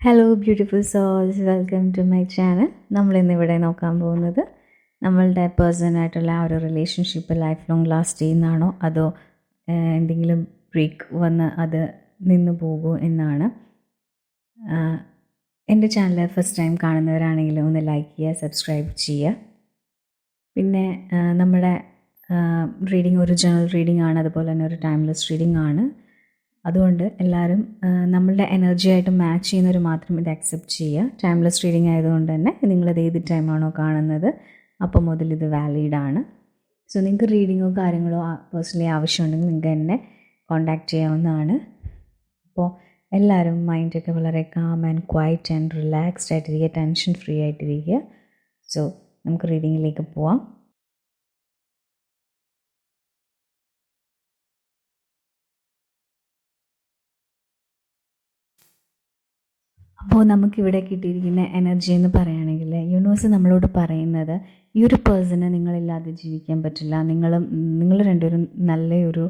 Hello beautiful souls, welcome to my channel. നമ്മളിന്നിവിടെ നോക്കാൻ പോകുന്നത് നമ്മളുടെ പേഴ്സണായിട്ടുള്ള ആ ഒരു റിലേഷൻഷിപ്പ് ലൈഫ് ലോങ് ലാസ്റ്റ് ചെയ്യുന്നതാണോ അതോ എന്തെങ്കിലും ബ്രേക്ക് വന്ന് അത് നിന്ന് പോകുമോ എന്നാണ്. എൻ്റെ ചാനൽ ഫസ്റ്റ് ടൈം കാണുന്നവരാണെങ്കിൽ ഒന്ന് ലൈക്ക് ചെയ്യുക, സബ്സ്ക്രൈബ് ചെയ്യുക. പിന്നെ നമ്മുടെ റീഡിങ് ഒരു ജേണൽ റീഡിംഗ് ആണ്, അതുപോലെ തന്നെ ഒരു ടൈംലെസ് റീഡിംഗ് ആണ്. അതുകൊണ്ട് എല്ലാവരും നമ്മളുടെ എനർജി ആയിട്ട് മാച്ച് ചെയ്യുന്നവർ മാത്രം ഇത് അക്സെപ്റ്റ് ചെയ്യുക. ടൈംലെസ് റീഡിംഗ് ആയതുകൊണ്ട് തന്നെ നിങ്ങളത് ഏത് ടൈമാണോ കാണുന്നത് അപ്പോൾ മുതൽ ഇത് വാലിഡാണ്. സോ നിങ്ങൾക്ക് റീഡിങ്ങോ കാര്യങ്ങളോ പേഴ്സണലി ആവശ്യമുണ്ടെങ്കിൽ നിങ്ങൾക്ക് എന്നെ കോൺടാക്റ്റ് ചെയ്യാവുന്നതാണ്. അപ്പോൾ എല്ലാവരും മൈൻഡൊക്കെ വളരെ calm and quiet and relaxed ആയിട്ടിരിക്കുക, ടെൻഷൻ ഫ്രീ ആയിട്ടിരിക്കുക. സോ നമുക്ക് റീഡിങ്ങിലേക്ക് പോവാം. അപ്പോൾ നമുക്കിവിടെ കിട്ടിയിരിക്കുന്ന എനർജി എന്ന് പറയുകയാണെങ്കിൽ യൂണിവേഴ്സ് നമ്മളോട് പറയുന്നത് ഈ ഒരു പേഴ്സണെ നിങ്ങളില്ലാതെ ജീവിക്കാൻ പറ്റില്ല. നിങ്ങൾ രണ്ടുപേരും നല്ലൊരു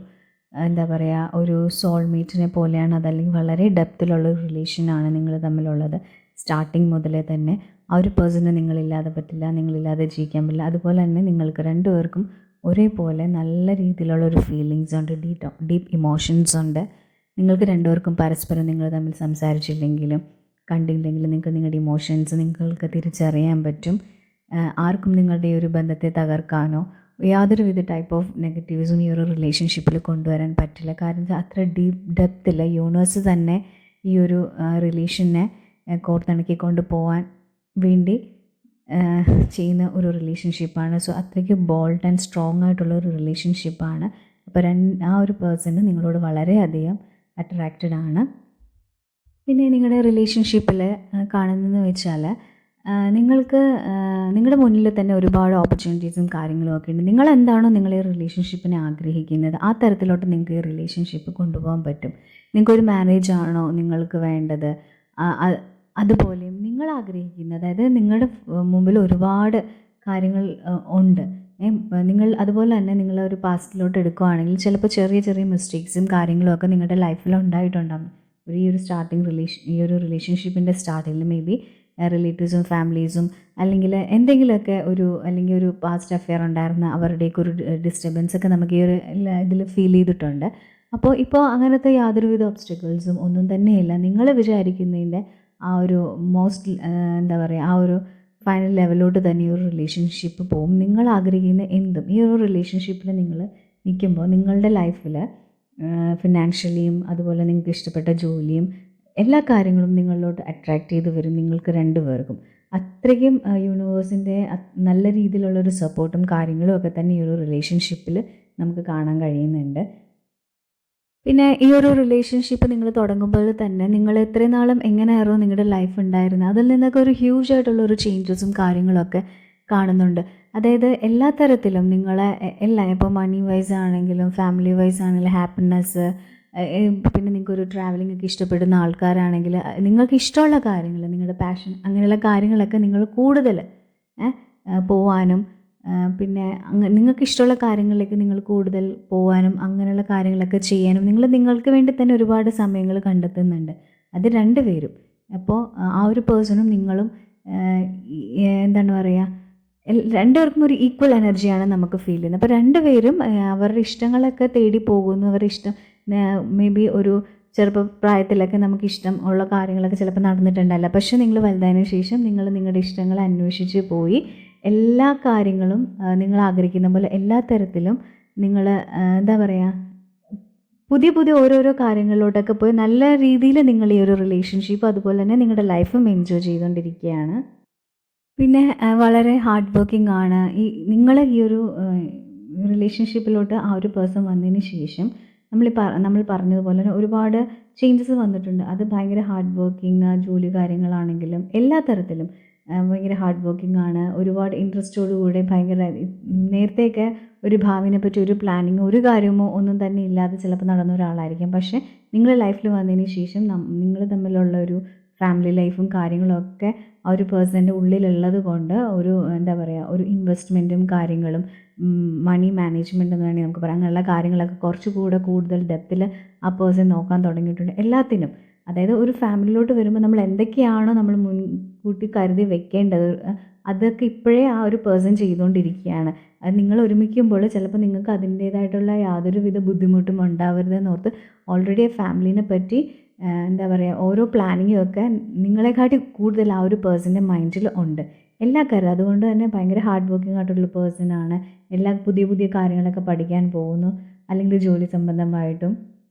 എന്താ പറയുക, ഒരു സോൾമേറ്റിനെ പോലെയാണ്. അതല്ലെങ്കിൽ വളരെ ഡെപ്തിലുള്ള ഒരു റിലേഷനാണ് നിങ്ങൾ തമ്മിലുള്ളത്. സ്റ്റാർട്ടിങ് മുതലേ തന്നെ ആ ഒരു പേഴ്സണെ നിങ്ങളില്ലാതെ പറ്റില്ല, നിങ്ങളില്ലാതെ ജീവിക്കാൻ പറ്റില്ല. അതുപോലെ തന്നെ നിങ്ങൾക്ക് രണ്ടുപേർക്കും ഒരേപോലെ നല്ല രീതിയിലുള്ള ഒരു ഫീലിങ്സ് ഉണ്ട്, ഡീപ്പ് ഇമോഷൻസ് ഉണ്ട്. നിങ്ങൾക്ക് രണ്ടുപേർക്കും പരസ്പരം നിങ്ങൾ തമ്മിൽ സംസാരിച്ചില്ലെങ്കിലും കണ്ടില്ലെങ്കിലും നിങ്ങളുടെ ഇമോഷൻസ് നിങ്ങൾക്ക് തിരിച്ചറിയാൻ പറ്റും. ആർക്കും നിങ്ങളുടെ ഈ ഒരു ബന്ധത്തെ തകർക്കാനോ യാതൊരുവിധ ടൈപ്പ് ഓഫ് നെഗറ്റീവ്സും ഈ ഒരു റിലേഷൻഷിപ്പിൽ കൊണ്ടുവരാൻ പറ്റില്ല. കാരണം അത്ര ഡീപ്പ് ഡെപ്തിൽ യൂണിവേഴ്സ് തന്നെ ഈ ഒരു റിലേഷനെ കോർത്തിണക്കിക്കൊണ്ട് പോകാൻ വേണ്ടി ചെയ്യുന്ന ഒരു റിലേഷൻഷിപ്പാണ്. സോ അത്രയ്ക്ക് ബോൾഡ് ആൻഡ് സ്ട്രോങ് ആയിട്ടുള്ള ഒരു റിലേഷൻഷിപ്പാണ്. അപ്പോൾ ആ ഒരു പേഴ്സൺ നിങ്ങളോട് വളരെയധികം അട്രാക്റ്റഡ് ആണ്. പിന്നെ നിങ്ങളുടെ റിലേഷൻഷിപ്പിൽ കാണുന്നതെന്ന് വെച്ചാൽ നിങ്ങൾക്ക് നിങ്ങളുടെ മുന്നിൽ തന്നെ ഒരുപാട് ഓപ്പർച്യൂണിറ്റീസും കാര്യങ്ങളും ഒക്കെ ഉണ്ട്. നിങ്ങളെന്താണോ നിങ്ങൾ ഈ റിലേഷൻഷിപ്പിനെ ആഗ്രഹിക്കുന്നത് ആ തരത്തിലോട്ട് നിങ്ങൾക്ക് ഈ റിലേഷൻഷിപ്പ് കൊണ്ടുപോകാൻ പറ്റും. നിങ്ങൾക്കൊരു മാരേജ് ആണോ നിങ്ങൾക്ക് വേണ്ടത്, അതുപോലെയും നിങ്ങൾ ആഗ്രഹിക്കുന്നത്, അതായത് നിങ്ങളുടെ മുമ്പിൽ ഒരുപാട് കാര്യങ്ങൾ ഉണ്ട്. നിങ്ങൾ അതുപോലെ തന്നെ നിങ്ങളൊരു പാസ്റ്റിലോട്ട് എടുക്കുകയാണെങ്കിൽ ചിലപ്പോൾ ചെറിയ ചെറിയ മിസ്റ്റേക്സും കാര്യങ്ങളും ഒക്കെ നിങ്ങളുടെ ലൈഫിൽ ഉണ്ടായിട്ടുണ്ടാകും. ഈ ഒരു റിലേഷൻഷിപ്പിൻ്റെ സ്റ്റാർട്ടിങ്ങിൽ മേ ബി റിലേറ്റീവ്സും ഫാമിലീസും അല്ലെങ്കിൽ എന്തെങ്കിലുമൊക്കെ അല്ലെങ്കിൽ ഒരു പാസ്റ്റ് അഫെയർ ഉണ്ടായിരുന്ന അവരുടെയൊക്കെ ഒരു ഡിസ്റ്റർബൻസ് ഒക്കെ നമുക്ക് ഈ ഒരു ഇതിൽ ഫീൽ ചെയ്തിട്ടുണ്ട്. അപ്പോൾ ഇപ്പോൾ അങ്ങനത്തെ യാതൊരുവിധ ഒബ്സ്റ്റക്കിൾസും ഒന്നും തന്നെയില്ല. നിങ്ങൾ വിചാരിക്കുന്നതിൻ്റെ ആ ഒരു എന്താ പറയുക, ആ ഒരു ഫൈനൽ ലെവലിലോട്ട് തന്നെ ഈ ഒരു റിലേഷൻഷിപ്പ് പോകും. നിങ്ങൾ ആഗ്രഹിക്കുന്ന എന്തും ഈ ഒരു റിലേഷൻഷിപ്പിൽ നിങ്ങൾ നിൽക്കുമ്പോൾ നിങ്ങളുടെ ലൈഫിൽ ഫിനാൻഷ്യലിയും അതുപോലെ നിങ്ങൾക്ക് ഇഷ്ടപ്പെട്ട ജോലിയും എല്ലാ കാര്യങ്ങളും നിങ്ങളിലോട്ട് അട്രാക്റ്റ് ചെയ്ത് വരും. നിങ്ങൾക്ക് രണ്ടുപേർക്കും അത്രയ്ക്കും യൂണിവേഴ്സിൻ്റെ നല്ല രീതിയിലുള്ളൊരു സപ്പോർട്ടും കാര്യങ്ങളും ഒക്കെ തന്നെ ഈ ഒരു റിലേഷൻഷിപ്പിൽ നമുക്ക് കാണാൻ കഴിയുന്നുണ്ട്. പിന്നെ ഈ ഒരു റിലേഷൻഷിപ്പ് നിങ്ങൾ തുടങ്ങുമ്പോൾ തന്നെ നിങ്ങൾ എത്രയും നാളും എങ്ങനെയായിരുന്നു നിങ്ങളുടെ ലൈഫ് ഉണ്ടായിരുന്നത് അതിൽ നിന്നൊക്കെ ഒരു ഹ്യൂജ് ആയിട്ടുള്ളൊരു ചേഞ്ചസും കാര്യങ്ങളൊക്കെ കാണുന്നുണ്ട്. അതായത് എല്ലാ തരത്തിലും നിങ്ങളെ ഇപ്പോൾ മണി വൈസ് ആണെങ്കിലും ഫാമിലി വൈസ് ആണെങ്കിലും ഹാപ്പിനെസ്, പിന്നെ നിങ്ങൾക്കൊരു ട്രാവലിംഗ് ഒക്കെ ഇഷ്ടപ്പെടുന്ന ആൾക്കാരാണെങ്കിൽ നിങ്ങൾക്ക് ഇഷ്ടമുള്ള കാര്യങ്ങൾ, നിങ്ങളുടെ പാഷൻ, അങ്ങനെയുള്ള കാര്യങ്ങളൊക്കെ നിങ്ങൾ കൂടുതൽ പോവാനും പിന്നെ നിങ്ങൾക്ക് ഇഷ്ടമുള്ള കാര്യങ്ങളിലേക്ക് നിങ്ങൾ കൂടുതൽ പോകാനും അങ്ങനെയുള്ള കാര്യങ്ങളൊക്കെ ചെയ്യാനും നിങ്ങൾക്ക് വേണ്ടി തന്നെ ഒരുപാട് സമയങ്ങൾ കണ്ടെത്തുന്നുണ്ട്. അത് രണ്ടുപേരും. അപ്പോൾ ആ ഒരു പേഴ്സണും നിങ്ങളും എന്താണ് പറയുക, രണ്ടുപേർക്കും ഒരു ഈക്വൽ എനർജിയാണ് നമുക്ക് ഫീൽ ചെയ്യുന്നത്. അപ്പോൾ രണ്ടുപേരും അവരുടെ ഇഷ്ടങ്ങളൊക്കെ തേടി പോകുന്നു. അവരുടെ ഇഷ്ടം മേ ബി ഒരു ചെറുപ്പപ്രായത്തിലൊക്കെ നമുക്ക് ഇഷ്ടം ഉള്ള കാര്യങ്ങളൊക്കെ ചിലപ്പോൾ നടന്നിട്ടുണ്ടല്ല. പക്ഷേ നിങ്ങൾ വലുതായതിനു ശേഷം നിങ്ങളുടെ ഇഷ്ടങ്ങൾ അന്വേഷിച്ച് പോയി എല്ലാ കാര്യങ്ങളും നിങ്ങൾ ആഗ്രഹിക്കുന്ന പോലെ എല്ലാ തരത്തിലും നിങ്ങൾ എന്താ പറയുക, പുതിയ പുതിയ ഓരോരോ കാര്യങ്ങളിലോട്ടൊക്കെ പോയി നല്ല രീതിയിൽ നിങ്ങൾ ഈ ഒരു റിലേഷൻഷിപ്പ് അതുപോലെ തന്നെ നിങ്ങളുടെ ലൈഫും എൻജോയ് ചെയ്തുകൊണ്ടിരിക്കുകയാണ്. പിന്നെ വളരെ ഹാർഡ് വർക്കിംഗ് ആണ്. നിങ്ങൾ ഈ ഒരു റിലേഷൻഷിപ്പിലോട്ട് ആ ഒരു പേഴ്സൺ വന്നതിന് ശേഷം നമ്മൾ പറഞ്ഞതുപോലെ തന്നെ ഒരുപാട് ചേഞ്ചസ് വന്നിട്ടുണ്ട്. അത് ഭയങ്കര ഹാർഡ് വർക്കിംഗ്, ജോലി കാര്യങ്ങളാണെങ്കിലും എല്ലാ തരത്തിലും ഭയങ്കര ഹാർഡ് വർക്കിംഗ് ആണ്. ഒരുപാട് ഇൻട്രസ്റ്റോടുകൂടെ ഭയങ്കര നേരത്തെയൊക്കെ ഒരു ഭാവിനെ പറ്റി ഒരു പ്ലാനിങ്ങോ ഒരു കാര്യമോ ഒന്നും തന്നെ ഇല്ലാതെ ചിലപ്പോൾ നടന്ന ഒരാളായിരിക്കും. പക്ഷേ നിങ്ങളുടെ ലൈഫിൽ വന്നതിന് ശേഷം നിങ്ങൾ തമ്മിലുള്ള ഒരു ഫാമിലി ലൈഫും കാര്യങ്ങളും ഒക്കെ ആ ഒരു പേഴ്സൻ്റെ ഉള്ളിലുള്ളത് കൊണ്ട് ഒരു എന്താ പറയുക, ഒരു ഇൻവെസ്റ്റ്മെൻറ്റും കാര്യങ്ങളും മണി മാനേജ്മെൻറ്റ് എന്ന് വേണമെങ്കിൽ നമുക്ക് പറയാം. അങ്ങനെയുള്ള കാര്യങ്ങളൊക്കെ കുറച്ചുകൂടെ കൂടുതൽ ഡെപ്തിൽ ആ പേഴ്സൺ നോക്കാൻ തുടങ്ങിയിട്ടുണ്ട്. എല്ലാത്തിനും അതായത് ഒരു ഫാമിലിയിലോട്ട് വരുമ്പോൾ നമ്മൾ എന്തൊക്കെയാണോ നമ്മൾ മുൻകൂട്ടി കരുതി വെക്കേണ്ടത്, അതൊക്കെ ഇപ്പോഴേ ആ ഒരു പേഴ്സൺ ചെയ്തുകൊണ്ടിരിക്കുകയാണ്. അത് നിങ്ങൾ ഒരുമിക്കുമ്പോൾ ചിലപ്പോൾ നിങ്ങൾക്ക് അതിൻ്റേതായിട്ടുള്ള യാതൊരുവിധ ബുദ്ധിമുട്ടും ഉണ്ടാവരുതെന്നോർത്ത് ഓൾറെഡി ആ ഫാമിലീനെ പറ്റി എന്താ പറയുക, ഓരോ പ്ലാനിങ്ങും ഒക്കെ നിങ്ങളെക്കാട്ടി കൂടുതൽ ആ ഒരു പേഴ്സൻ്റെ മൈൻഡിൽ ഉണ്ട് എല്ലാ കാര്യം. അതുകൊണ്ട് തന്നെ ഭയങ്കര ഹാർഡ് വർക്കിംഗ് ആയിട്ടുള്ള പേഴ്സണാണ്. എല്ലാ പുതിയ പുതിയ കാര്യങ്ങളൊക്കെ പഠിക്കാൻ പോകുന്നു, അല്ലെങ്കിൽ ജോലി സംബന്ധമായിട്ടും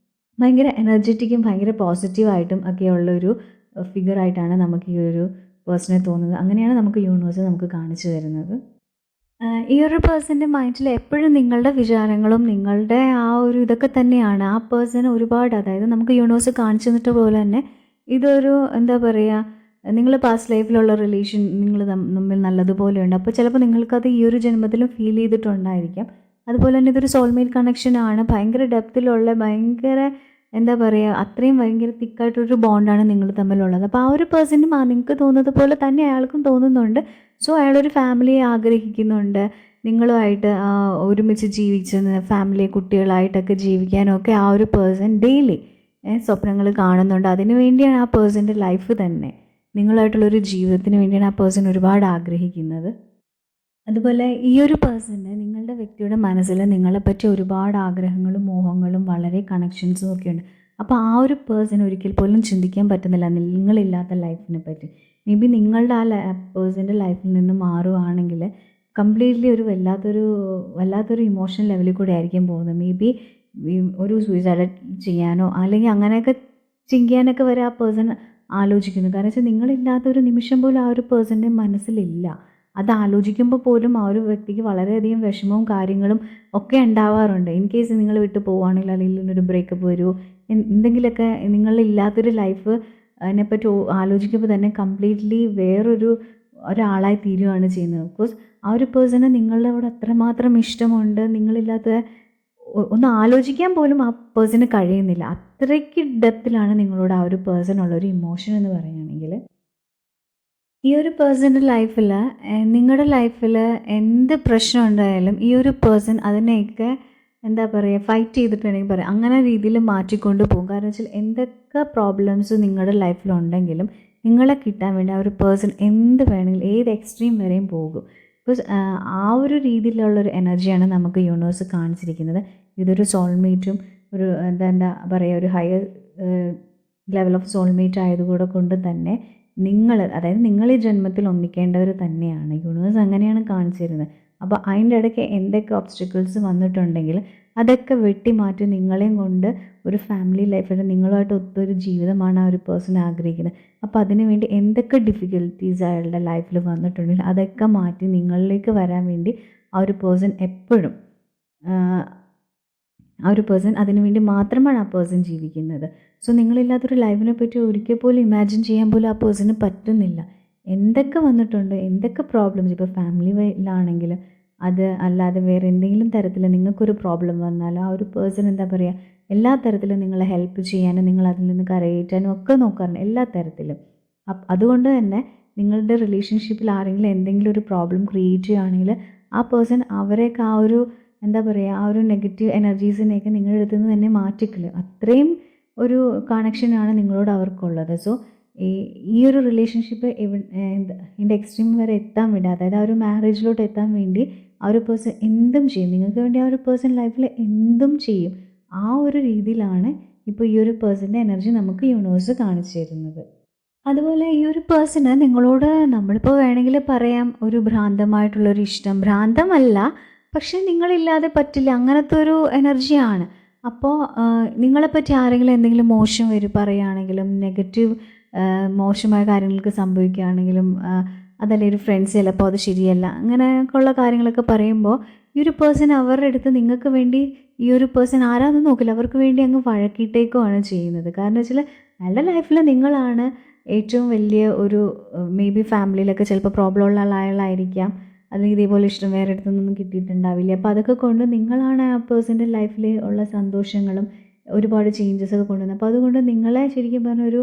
ഭയങ്കര എനർജറ്റിക്കും ഭയങ്കര പോസിറ്റീവായിട്ടും ഒക്കെയുള്ളൊരു ഫിഗറായിട്ടാണ് നമുക്ക് ഈ ഒരു പേഴ്സണെ തോന്നുന്നത്. അങ്ങനെയാണ് നമുക്ക് യൂണിവേഴ്സ് നമുക്ക് കാണിച്ചു തരുന്നത്. ഈ ഒരു പേഴ്സൻ്റെ മൈൻഡിൽ എപ്പോഴും നിങ്ങളുടെ വിചാരങ്ങളും നിങ്ങളുടെ ആ ഒരു ഇതൊക്കെ തന്നെയാണ്. ആ പേഴ്സൺ ഒരുപാട്, അതായത് നമുക്ക് യൂണിവേഴ്സ് കാണിച്ചു തന്നിട്ട് പോലെ തന്നെ ഇതൊരു എന്താ പറയുക, നിങ്ങൾ പാസ്റ്റ് ലൈഫിലുള്ള റിലേഷൻ നിങ്ങൾ തമ്മിൽ നല്ലതുപോലെയുണ്ട്. അപ്പോൾ ചിലപ്പോൾ നിങ്ങൾക്കത് ഈ ഒരു ജന്മത്തിലും ഫീൽ ചെയ്തിട്ടുണ്ടായിരിക്കാം. അതുപോലെ തന്നെ ഇതൊരു സോൾമേറ്റ് കണക്ഷനാണ്. ഭയങ്കര ഡെപ്തിലുള്ള, ഭയങ്കര എന്താ പറയുക, അത്രയും ഭയങ്കര തിക്കായിട്ടൊരു ബോണ്ടാണ് നിങ്ങൾ തമ്മിലുള്ളത്. അപ്പോൾ ആ ഒരു പേഴ്സണും നിങ്ങൾക്ക് തോന്നുന്നത് പോലെ തന്നെ അയാൾക്കും തോന്നുന്നുണ്ട്. സോ അയാളൊരു ഫാമിലിയെ ആഗ്രഹിക്കുന്നുണ്ട്, നിങ്ങളുമായിട്ട് ഒരുമിച്ച് ജീവിച്ച് ഫാമിലി കുട്ടികളായിട്ടൊക്കെ ജീവിക്കാനൊക്കെ ആ ഒരു പേഴ്സൺ ഡെയിലി സ്വപ്നങ്ങൾ കാണുന്നുണ്ട്. അതിനു വേണ്ടിയാണ് ആ പേഴ്സൻ്റെ ലൈഫ് തന്നെ, നിങ്ങളായിട്ടുള്ളൊരു ജീവിതത്തിന് വേണ്ടിയാണ് ആ പേഴ്സൺ ഒരുപാട് ആഗ്രഹിക്കുന്നത്. അതുപോലെ ഈ ഒരു പേഴ്സണ് നിങ്ങളുടെ വ്യക്തിയുടെ മനസ്സിൽ നിങ്ങളെപ്പറ്റി ഒരുപാട് ആഗ്രഹങ്ങളും മോഹങ്ങളും വളരെ കണക്ഷൻസും ഒക്കെ ഉണ്ട്. അപ്പോൾ ആ ഒരു പേഴ്സൺ ഒരിക്കൽ പോലും ചിന്തിക്കാൻ പറ്റുന്നില്ല നിങ്ങളില്ലാത്ത ലൈഫിനെ പറ്റി. മേ ബി നിങ്ങളുടെ ആ പേഴ്സൻ്റെ ലൈഫിൽ നിന്ന് മാറുകയാണെങ്കിൽ കംപ്ലീറ്റ്ലി ഒരു വല്ലാത്തൊരു ഇമോഷണൽ ലെവലിൽ കൂടെ ആയിരിക്കും പോകുന്നത്. മേ ബി ഒരു സൂയിസൈഡ് ചെയ്യാനോ അല്ലെങ്കിൽ അങ്ങനെയൊക്കെ ചെയ്യാനൊക്കെ വരെ ആ പേഴ്സൺ ആലോചിക്കുന്നു. കാരണം വെച്ചാൽ നിങ്ങളില്ലാത്തൊരു നിമിഷം പോലും ആ ഒരു പേഴ്സൻ്റെ മനസ്സിലില്ല. അത് ആലോചിക്കുമ്പോൾ പോലും ആ ഒരു വ്യക്തിക്ക് വളരെയധികം വിഷമവും കാര്യങ്ങളും ഒക്കെ ഉണ്ടാവാറുണ്ട്. ഇൻ കേസ് നിങ്ങൾ വിട്ട് പോവുകയാണെങ്കിൽ അല്ലെങ്കിൽ ഒരു ബ്രേക്കപ്പ് വരുമോ, എന്തെങ്കിലുമൊക്കെ നിങ്ങളില്ലാത്തൊരു ലൈഫ് അതിനെപ്പറ്റി ആലോചിക്കുമ്പോൾ തന്നെ കംപ്ലീറ്റ്ലി ഒരാളായി തീരുകയാണ് ചെയ്യുന്നത്. ബിക്കോസ് ആ ഒരു പേഴ്സണ് നിങ്ങളുടെ അവിടെ അത്രമാത്രം ഇഷ്ടമുണ്ട്. നിങ്ങളില്ലാത്ത ഒന്ന് ആലോചിക്കാൻ പോലും ആ പേഴ്സണ് കഴിയുന്നില്ല. അത്രയ്ക്ക് ഡെപ്തിലാണ് നിങ്ങളോട് ആ ഒരു പേഴ്സൺ ഉള്ളൊരു ഇമോഷൻ എന്ന് പറയുകയാണെങ്കിൽ. ഈ ഒരു പേഴ്സൻ്റെ ലൈഫിൽ, നിങ്ങളുടെ ലൈഫിൽ എന്ത് പ്രശ്നം ഉണ്ടായാലും ഈ ഒരു പേഴ്സൺ അതിനെയൊക്കെ എന്താ പറയുക, ഫൈറ്റ് ചെയ്തിട്ട് വേണമെങ്കിൽ പറയാം, അങ്ങനെ രീതിയിൽ മാറ്റിക്കൊണ്ട് പോകും. കാരണം വെച്ചാൽ എന്തൊക്കെ പ്രോബ്ലംസ് നിങ്ങളുടെ ലൈഫിലുണ്ടെങ്കിലും നിങ്ങളെ കിട്ടാൻ വേണ്ടി ആ ഒരു പേഴ്സൺ എന്ത് വേണമെങ്കിലും ഏത് എക്സ്ട്രീം വരെയും പോകും. ബിക്കോസ് ആ ഒരു രീതിയിലുള്ളൊരു എനർജിയാണ് നമുക്ക് യൂണിവേഴ്സ് കാണിച്ചിരിക്കുന്നത്. ഇതൊരു സോൾമേറ്റും ഒരു എന്താ പറയുക, ഒരു ഹയർ ലെവൽ ഓഫ് സോൾമേറ്റ് ആയതുകൂടെ കൊണ്ട് തന്നെ അതായത് നിങ്ങൾ ഈ ജന്മത്തിൽ ഒന്നിക്കേണ്ടവർ തന്നെയാണ്. യൂണിവേഴ്സ് അങ്ങനെയാണ് കാണിച്ചു തരുന്നത്. അപ്പോൾ അതിൻ്റെ ഇടയ്ക്ക് എന്തൊക്കെ ഒബ്സ്റ്റക്കിൾസ് വന്നിട്ടുണ്ടെങ്കിൽ അതൊക്കെ വെട്ടിമാറ്റി നിങ്ങളെയും കൊണ്ട് ഒരു ഫാമിലി ലൈഫിൽ നിങ്ങളുമായിട്ട് ഒത്തൊരു ജീവിതമാണ് ആ ഒരു പേഴ്സൺ ആഗ്രഹിക്കുന്നത്. അപ്പോൾ അതിന് വേണ്ടി എന്തൊക്കെ ഡിഫിക്കൽട്ടീസ് അയാളുടെ ലൈഫിൽ വന്നിട്ടുണ്ടെങ്കിൽ അതൊക്കെ മാറ്റി നിങ്ങളിലേക്ക് വരാൻ വേണ്ടി ആ ഒരു പേഴ്സൺ എപ്പോഴും ആ ഒരു പേഴ്സൺ അതിനു വേണ്ടി മാത്രമാണ് ആ പേഴ്സൺ ജീവിക്കുന്നത്. സോ നിങ്ങളില്ലാത്തൊരു ലൈഫിനെ പറ്റി ഒരിക്കൽ പോലും ഇമാജിൻ ചെയ്യാൻ പോലും ആ പേഴ്സണ് പറ്റുന്നില്ല. എന്തൊക്കെ വന്നിട്ടുണ്ട്, എന്തൊക്കെ പ്രോബ്ലംസ്, ഇപ്പോൾ ഫാമിലിയിലാണെങ്കിൽ അത് അല്ലാതെ വേറെ എന്തെങ്കിലും തരത്തിൽ നിങ്ങൾക്കൊരു പ്രോബ്ലം വന്നാൽ ആ ഒരു പേഴ്സൺ എന്താ പറയുക, എല്ലാ തരത്തിലും നിങ്ങളെ ഹെൽപ്പ് ചെയ്യാനും നിങ്ങൾ അതിൽ നിന്ന് കരകയറ്റാനും ഒക്കെ നോക്കാറുണ്ട്, എല്ലാ തരത്തിലും. അതുകൊണ്ട് തന്നെ നിങ്ങളുടെ റിലേഷൻഷിപ്പിൽ ആരെങ്കിലും എന്തെങ്കിലും ഒരു പ്രോബ്ലം ക്രിയേറ്റ് ചെയ്യുകയാണെങ്കിൽ ആ പേഴ്സൺ അവരെയൊക്കെ ആ ഒരു എന്താ പറയുക, ആ ഒരു നെഗറ്റീവ് എനർജീസിനെയൊക്കെ നിങ്ങളുടെ അടുത്ത് നിന്ന് തന്നെ മാറ്റിക്കളയും. അത്രയും ഒരു കണക്ഷനാണ് നിങ്ങളോട് അവർക്കുള്ളത്. സോ ഈ ഒരു റിലേഷൻഷിപ്പ് ഇതിൻ്റെ എക്സ്ട്രീം വരെ എത്താൻ വേണ്ടി, അതായത് ആ ഒരു മാരേജിലോട്ട് എത്താൻ വേണ്ടി ആ ഒരു പേഴ്സൺ എന്തും ചെയ്യും, നിങ്ങൾക്ക് വേണ്ടി ആ ഒരു പേഴ്സൺ ലൈഫിൽ എന്തും ചെയ്യും. ആ ഒരു രീതിയിലാണ് ഇപ്പോൾ ഈ ഒരു പേഴ്സൻ്റെ എനർജി നമുക്ക് യൂണിവേഴ്സ് കാണിച്ചു തരുന്നത്. അതുപോലെ ഈ ഒരു പേഴ്സണ് നിങ്ങളോട് നമ്മളിപ്പോൾ വേണമെങ്കിൽ പറയാം ഒരു ഭ്രാന്തമായിട്ടുള്ളൊരു ഇഷ്ടം, ഭ്രാന്തമല്ല പക്ഷേ നിങ്ങളില്ലാതെ പറ്റില്ല, അങ്ങനത്തെ ഒരു എനർജിയാണ്. അപ്പോൾ നിങ്ങളെപ്പറ്റി ആരെങ്കിലും എന്തെങ്കിലും മോശം പറയുകയാണെങ്കിലും നെഗറ്റീവ് മോശമായ കാര്യങ്ങൾക്ക് സംഭവിക്കുകയാണെങ്കിലും അതല്ലേ ഒരു ഫ്രണ്ട്സ് ചിലപ്പോൾ അത് ശരിയല്ല അങ്ങനെയൊക്കെ ഉള്ള കാര്യങ്ങളൊക്കെ പറയുമ്പോൾ ഈ ഒരു പേഴ്സൺ അവരുടെ അടുത്ത് നിങ്ങൾക്ക് വേണ്ടി ഈ ഒരു പേഴ്സൺ ആരാന്ന് നോക്കില്ല, അവർക്ക് വേണ്ടി അങ്ങ് വഴക്കിയിട്ടേക്കുമാണ് ചെയ്യുന്നത്. കാരണം വെച്ചാൽ അയാളുടെ ലൈഫിൽ നിങ്ങളാണ് ഏറ്റവും വലിയ ഒരു മേ ബി ഫാമിലിയിലൊക്കെ ചിലപ്പോൾ പ്രോബ്ലം ഉള്ള ആളായിരിക്കാം, അല്ലെങ്കിൽ ഇതേപോലെ ഇഷ്ടം വേറെ അടുത്തൊന്നും കിട്ടിയിട്ടുണ്ടാവില്ല. അപ്പോൾ അതൊക്കെ കൊണ്ട് നിങ്ങളാണ് ആ പേഴ്സൻ്റെ ലൈഫിൽ ഉള്ള സന്തോഷങ്ങളും ഒരുപാട് ചേഞ്ചസൊക്കെ കൊണ്ടുവന്നത്. അപ്പോൾ അതുകൊണ്ട് നിങ്ങളെ ശരിക്കും പറഞ്ഞ ഒരു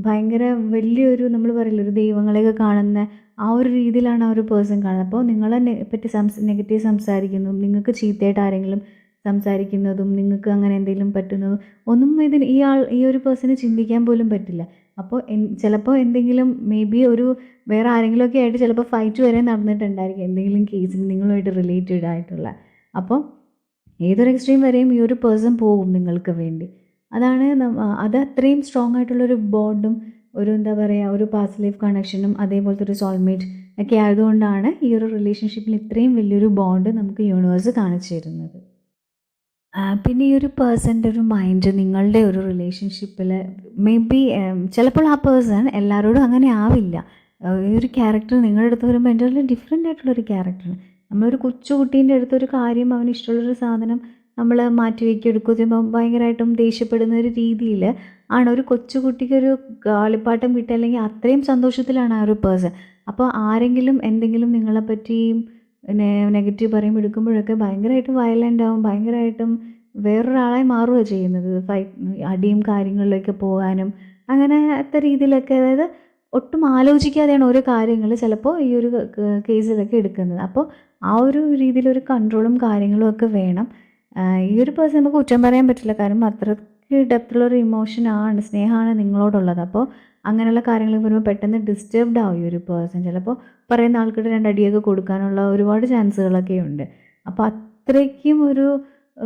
ഭയങ്കര വലിയൊരു നമ്മൾ പറയില്ല ഒരു ദൈവങ്ങളെയൊക്കെ കാണുന്ന ആ ഒരു രീതിയിലാണ് ആ ഒരു പേഴ്സൺ കാണുന്നത്. അപ്പോൾ നിങ്ങളെ പറ്റി നെഗറ്റീവ് സംസാരിക്കുന്നു, നിങ്ങൾക്ക് ചീത്തയായിട്ട് ആരെങ്കിലും സംസാരിക്കുന്നതും നിങ്ങൾക്ക് അങ്ങനെ എന്തെങ്കിലും പറ്റുന്നതും ഒന്നും ഈ ഒരു പേഴ്സണ് ചിന്തിക്കാൻ പോലും പറ്റില്ല. അപ്പോൾ ചിലപ്പോൾ എന്തെങ്കിലും മേ ബി വേറെ ആരെങ്കിലുമൊക്കെ ആയിട്ട് ചിലപ്പോൾ ഫൈറ്റ് വരെ നടന്നിട്ടുണ്ടായിരിക്കും എന്തെങ്കിലും കേസിന് നിങ്ങളുമായിട്ട് റിലേറ്റഡ് ആയിട്ടുള്ള. അപ്പോൾ ഏതൊരു എക്സ്ട്രീം വരെയും ഈ ഒരു പേഴ്സൺ പോകും നിങ്ങൾക്ക് വേണ്ടി. അത് അത്രയും സ്ട്രോങ് ആയിട്ടുള്ളൊരു ബോണ്ടും എന്താ പറയുക, ഒരു പാസ്റ്റ് ലൈഫ് കണക്ഷനും അതേപോലത്തെ ഒരു സോൾമേറ്റ് ഒക്കെ ആയതുകൊണ്ടാണ് ഈ ഒരു റിലേഷൻഷിപ്പിൽ ഇത്രയും വലിയൊരു ബോണ്ട് നമുക്ക് യൂണിവേഴ്സ് കാണിച്ചു തരുന്നത്. പിന്നെ ഈ ഒരു പേഴ്സൻ്റെ ഒരു മൈൻഡ് നിങ്ങളുടെ ഒരു റിലേഷൻഷിപ്പിൽ മേ ബി ചിലപ്പോൾ ആ പേഴ്സൺ എല്ലാവരോടും അങ്ങനെ ആവില്ല. ഈ ഒരു ക്യാരക്ടർ നിങ്ങളുടെ അടുത്ത് വരുമ്പോൾ എൻ്റർലി ഡിഫറെൻ്റ് ആയിട്ടുള്ളൊരു ക്യാരക്ടറാണ്. നമ്മളൊരു കൊച്ചു കുട്ടീൻ്റെ അടുത്തൊരു കാര്യം, അവന് ഇഷ്ടമുള്ളൊരു സാധനം നമ്മൾ മാറ്റി വയ്ക്കുക എടുക്കുക ചെയ്യുമ്പോൾ ഭയങ്കരമായിട്ടും ദേഷ്യപ്പെടുന്ന ഒരു രീതിയിൽ ആണ് ഒരു കൊച്ചു കുട്ടിക്കൊരു കളിപ്പാട്ടം കിട്ടുക, അല്ലെങ്കിൽ അത്രയും സന്തോഷത്തിലാണ് ആ ഒരു പേഴ്സൺ. അപ്പോൾ ആരെങ്കിലും എന്തെങ്കിലും നിങ്ങളെപ്പറ്റിയും നെഗറ്റീവ് പറയുമ്പോൾ എടുക്കുമ്പോഴൊക്കെ ഭയങ്കരമായിട്ടും വയലൻ്റ് ആവും, ഭയങ്കരമായിട്ടും വേറൊരാളായി മാറുകയാണ് ചെയ്യുന്നത്. അടിയും കാര്യങ്ങളിലേക്ക് പോകാനും അങ്ങനത്തെ രീതിയിലൊക്കെ, അതായത് ഒട്ടും ആലോചിക്കാതെയാണ് ഓരോ കാര്യങ്ങൾ ചിലപ്പോൾ ഈ ഒരു കേസിലൊക്കെ എടുക്കുന്നത്. അപ്പോൾ ആ ഒരു രീതിയിലൊരു കൺട്രോളും കാര്യങ്ങളും ഒക്കെ വേണം. ഈ ഒരു പേഴ്സൺ നമുക്ക് കുറ്റം പറയാൻ പറ്റില്ല, കാരണം അത്രയ്ക്ക് ഡെപ്തുള്ളൊരു ഇമോഷനാണ്, സ്നേഹമാണ് നിങ്ങളോടുള്ളത്. അപ്പോൾ അങ്ങനെയുള്ള കാര്യങ്ങൾ വരുമ്പോൾ പെട്ടെന്ന് ഡിസ്റ്റർബ്ഡ് ആവും ഈ ഒരു പേഴ്സൺ. ചിലപ്പോൾ പറയുന്ന ആൾക്കിട്ട് 2 അടിയൊക്കെ കൊടുക്കാനുള്ള ഒരുപാട് ചാൻസുകളൊക്കെ ഉണ്ട്. അപ്പോൾ അത്രയ്ക്കും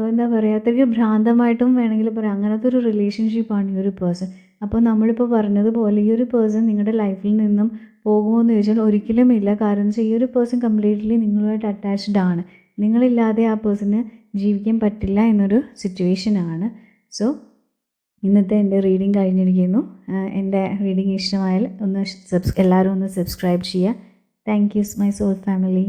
എന്താ പറയുക, അത്രയ്ക്ക് ഭ്രാന്തമായിട്ടും വേണമെങ്കിൽ പറയാം, അങ്ങനത്തെ ഒരു റിലേഷൻഷിപ്പാണ് ഈ ഒരു പേഴ്സൺ. അപ്പോൾ നമ്മളിപ്പോൾ പറഞ്ഞതുപോലെ ഈ ഒരു പേഴ്സൺ നിങ്ങളുടെ ലൈഫിൽ നിന്നും പോകുമോ എന്ന് ചോദിച്ചാൽ ഒരിക്കലും ഇല്ല. കാരണം വെച്ചാൽ ഈ ഒരു പേഴ്സൺ കംപ്ലീറ്റ്ലി നിങ്ങളുമായിട്ട് അറ്റാച്ച്ഡ് ആണ്. നിങ്ങളില്ലാതെ ആ പേഴ്സണ് ജീവിക്കാൻ പറ്റില്ല എന്നൊരു സിറ്റുവേഷനാണ്. സോ ഇന്നത്തെ എൻ്റെ റീഡിങ് കഴിഞ്ഞിരിക്കുന്നു. എൻ്റെ റീഡിങ് ഇഷ്ടമായാൽ എല്ലാവരും ഒന്ന് സബ്സ്ക്രൈബ് ചെയ്യുക. Thank you my soul family.